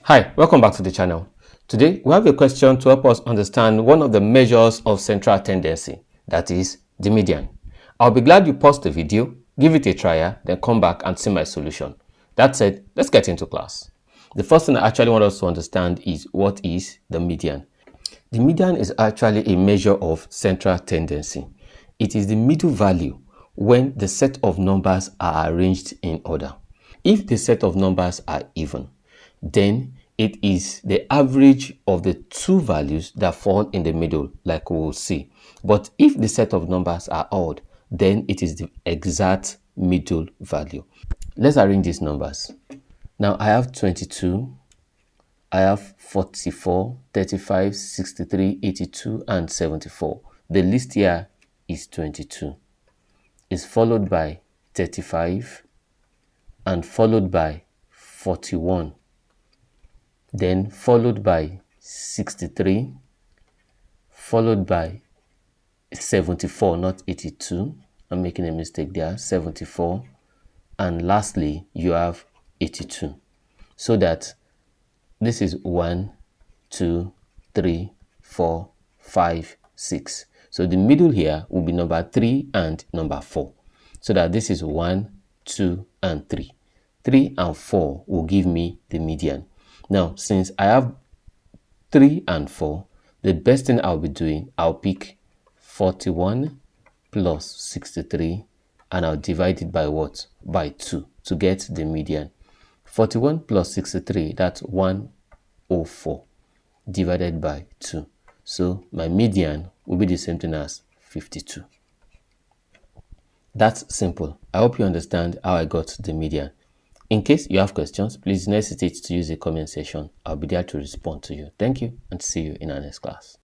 Hi, welcome back to the channel. Today, we have a question to help us understand one of the measures of central tendency, that is, the median. I'll be glad you pause the video, give it a try, then come back and see my solution. That said, let's get into class. The first thing I actually want us to understand is what is the median. The median is actually a measure of central tendency. It is the middle value when the set of numbers are arranged in order. If the set of numbers are even, then it is the average of the two values that fall in the middle, like we will see. But if the set of numbers are odd, then it is the exact middle value. Let's arrange these numbers. Now I have 22, I have 44, 35, 63, 82, and 74. The list here is 22. It's followed by 35 and followed by 41. Then followed by 63, followed by 74, not 82. I'm making a mistake there, 74. And lastly, you have 82. So that this is 1, 2, 3, 4, 5, 6. So the middle here will be number 3 and number 4. So that this is 1, 2, and 3. 3 and 4 will give me the median. Now, since I have 3 and 4, the best thing I'll be doing, I'll pick 41 plus 63 and I'll divide it by what? By 2 to get the median. 41 plus 63, that's 104 divided by 2. So my median will be the same thing as 52. That's simple. I hope you understand how I got the median. In case you have questions, please don't hesitate to use the comment section. I'll be there to respond to you. Thank you and see you in our next class.